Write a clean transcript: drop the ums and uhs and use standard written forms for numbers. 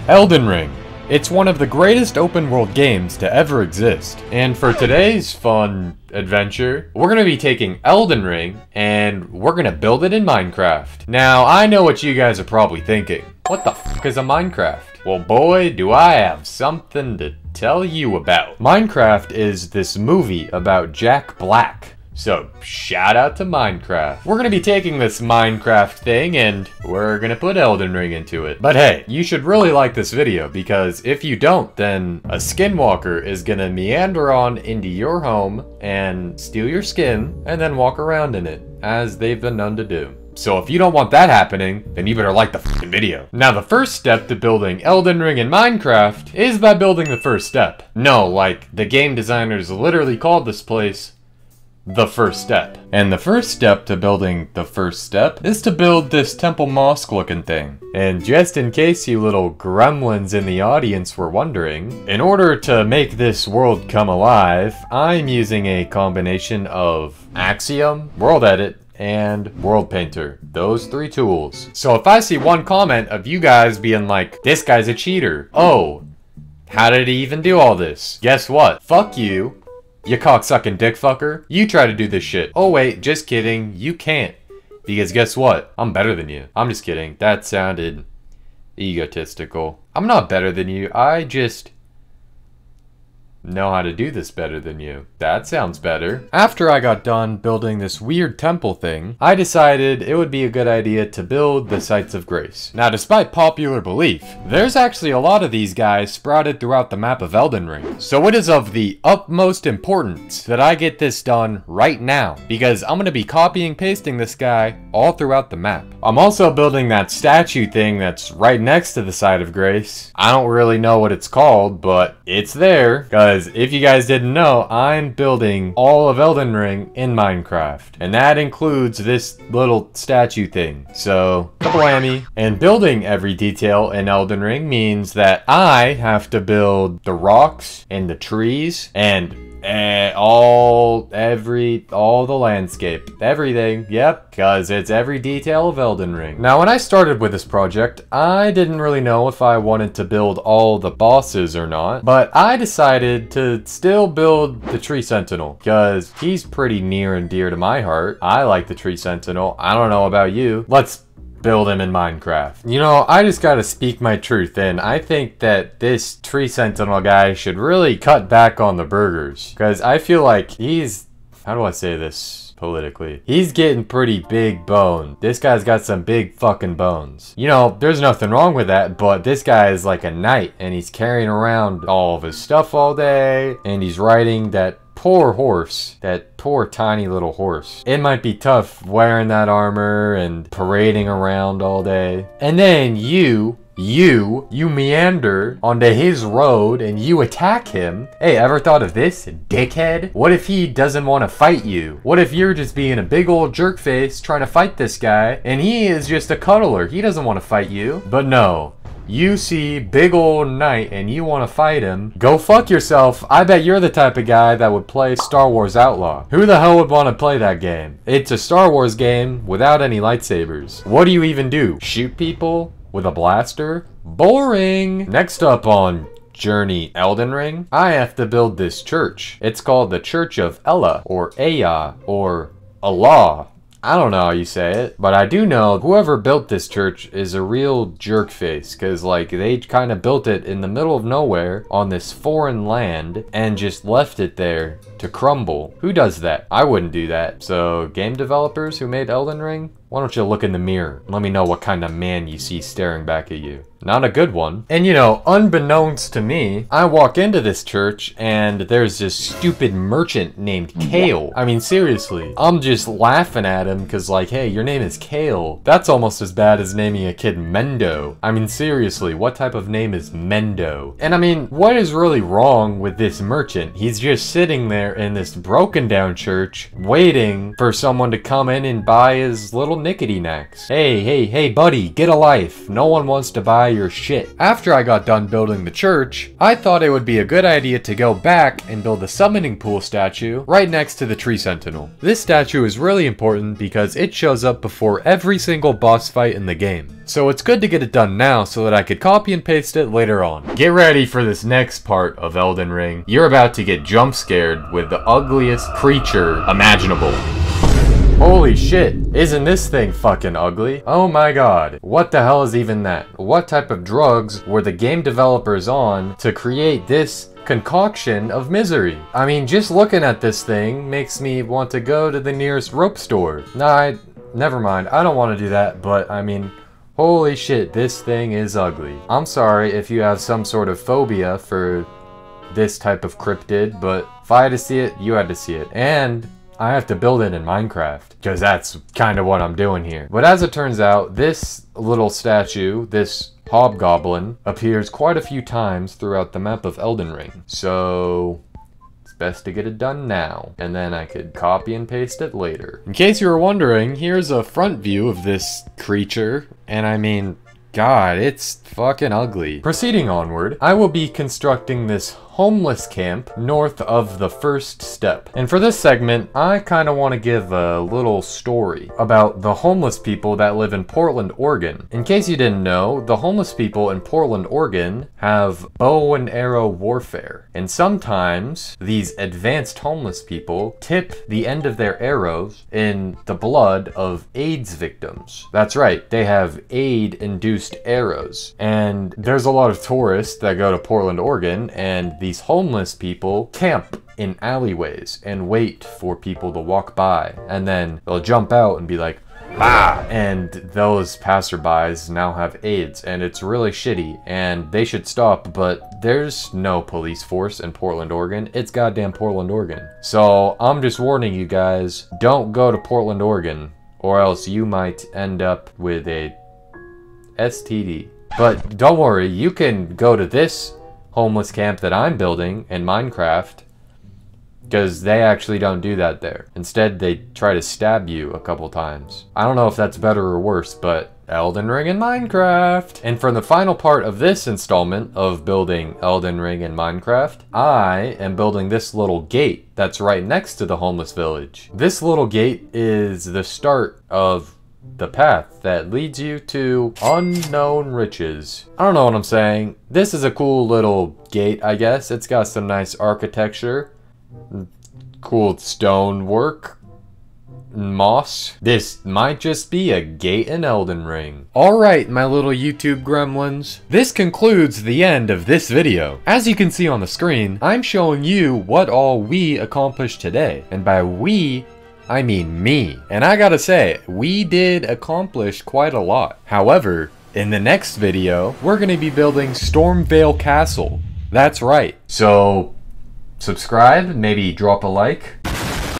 Elden Ring. It's one of the greatest open world games to ever exist. And for today's fun adventure, we're gonna be taking Elden Ring and we're gonna build it in Minecraft. Now, I know what you guys are probably thinking. What the f is a Minecraft? Well, boy, do I have something to tell you about. Minecraft is this movie about Jack Black. So, shout out to Minecraft. We're gonna be taking this Minecraft thing and we're gonna put Elden Ring into it. But hey, you should really like this video because if you don't, then a skinwalker is gonna meander on into your home and steal your skin and then walk around in it, as they've been known to do. So if you don't want that happening, then you better like the fucking video. Now the first step to building Elden Ring in Minecraft is by building the first step. No, like the game designers literally called this place the first step. And the first step to building the first step is to build this temple mosque looking thing. And just in case you little gremlins in the audience were wondering, in order to make this world come alive, I'm using a combination of Axiom, World Edit, and World Painter. Those three tools. So if I see one comment of you guys being like, this guy's a cheater. Oh, how did he even do all this? Guess what? Fuck you. You cocksucking dick fucker. You try to do this shit. Oh wait, just kidding. You can't. Because guess what? I'm better than you. I'm just kidding. That sounded egotistical. I'm not better than you. I just know how to do this better than you. That sounds better. After I got done building this weird temple thing, I decided it would be a good idea to build the Sites of Grace. Now, despite popular belief, there's actually a lot of these guys sprouted throughout the map of Elden Ring. So it is of the utmost importance that I get this done right now, because I'm gonna be copying pasting this guy all throughout the map. I'm also building that statue thing that's right next to the Site of Grace. I don't really know what it's called, but it's there, because if you guys didn't know, I'm building all of Elden Ring in Minecraft. And that includes this little statue thing. So, kablammy. And building every detail in Elden Ring means that I have to build the rocks and the trees and all the landscape. Everything, yep, because it's every detail of Elden Ring. Now, when I started with this project, I didn't really know if I wanted to build all the bosses or not, but I decided to still build the Tree Sentinel, because he's pretty near and dear to my heart. I like the Tree Sentinel. I don't know about you. Let's build him in Minecraft. You know, I just gotta speak my truth, and I think that this Tree Sentinel guy should really cut back on the burgers, because I feel like he's, how do I say this politically? He's getting pretty big boned. This guy's got some big fucking bones. You know, there's nothing wrong with that, but this guy is like a knight, and he's carrying around all of his stuff all day, and he's riding that poor horse, that poor tiny little horse. It might be tough wearing that armor and parading around all day. And then you meander onto his road and you attack him. Hey, ever thought of this, dickhead? What if he doesn't want to fight you? What if you're just being a big old jerk face trying to fight this guy and he is just a cuddler? He doesn't want to fight you. But no. You see big old knight and you want to fight him, go fuck yourself. I bet you're the type of guy that would play Star Wars Outlaw. Who the hell would want to play that game? It's a Star Wars game without any lightsabers. What do you even do? Shoot people with a blaster? Boring! Next up on Journey Elden Ring, I have to build this church. It's called the Church of Ella, or Aya, or Allah. I don't know how you say it, but I do know whoever built this church is a real jerk face, because like they kind of built it in the middle of nowhere on this foreign land and just left it there to crumble. Who does that? I wouldn't do that. So game developers who made Elden Ring, why don't you look in the mirror? Let me know what kind of man you see staring back at you. Not a good one. And you know, unbeknownst to me, I walk into this church and there's this stupid merchant named Kale. I mean, seriously. I'm just laughing at him because like, hey, your name is Kale. That's almost as bad as naming a kid Mendo. I mean, seriously, what type of name is Mendo? And I mean, what is really wrong with this merchant? He's just sitting there in this broken down church waiting for someone to come in and buy his little little nickety knacks. Hey, buddy, get a life. No one wants to buy your shit. After I got done building the church, I thought it would be a good idea to go back and build a summoning pool statue right next to the tree sentinel. This statue is really important because it shows up before every single boss fight in the game. So it's good to get it done now so that I could copy and paste it later on. Get ready for this next part of Elden Ring. You're about to get jump scared with the ugliest creature imaginable. Holy shit, isn't this thing fucking ugly? Oh my god, what the hell is even that? What type of drugs were the game developers on to create this concoction of misery? I mean, just looking at this thing makes me want to go to the nearest rope store. Nah, never mind, I don't want to do that, but I mean, holy shit, this thing is ugly. I'm sorry if you have some sort of phobia for this type of cryptid, but if I had to see it, you had to see it. And I have to build it in Minecraft, because that's kind of what I'm doing here. But as it turns out, this little statue, this Hob Goblin, appears quite a few times throughout the map of Elden Ring. So it's best to get it done now, and then I could copy and paste it later. In case you were wondering, here's a front view of this creature, and I mean, God, it's fucking ugly. Proceeding onward, I will be constructing this homeless camp north of the first step. And for this segment, I kind of want to give a little story about the homeless people that live in Portland, Oregon. In case you didn't know, the homeless people in Portland, Oregon have bow and arrow warfare. And sometimes these advanced homeless people tip the end of their arrows in the blood of AIDS victims. That's right, they have AIDS-induced arrows. And there's a lot of tourists that go to Portland, Oregon, and these homeless people camp in alleyways and wait for people to walk by, and then they'll jump out and be like, ah! And those passerbys now have AIDS, and it's really shitty, and they should stop, but there's no police force in Portland, Oregon. It's goddamn Portland, Oregon. So I'm just warning you guys, don't go to Portland, Oregon, or else you might end up with a STD. But don't worry, you can go to this homeless camp that I'm building in Minecraft, because they actually don't do that there. Instead, they try to stab you a couple times. I don't know if that's better or worse, but Elden Ring in Minecraft. And for the final part of this installment of building Elden Ring in Minecraft, I am building this little gate that's right next to the homeless village. This little gate is the start of the path that leads you to unknown riches. I don't know what I'm saying. This is a cool little gate, I guess. It's got some nice architecture, cool stonework, moss. This might just be a gate in Elden Ring. Alright, my little YouTube gremlins. This concludes the end of this video. As you can see on the screen, I'm showing you what all we accomplished today. And by we, I mean me. And I gotta say, we did accomplish quite a lot. However, in the next video, we're gonna be building Stormvale Castle. That's right. So, subscribe, maybe drop a like.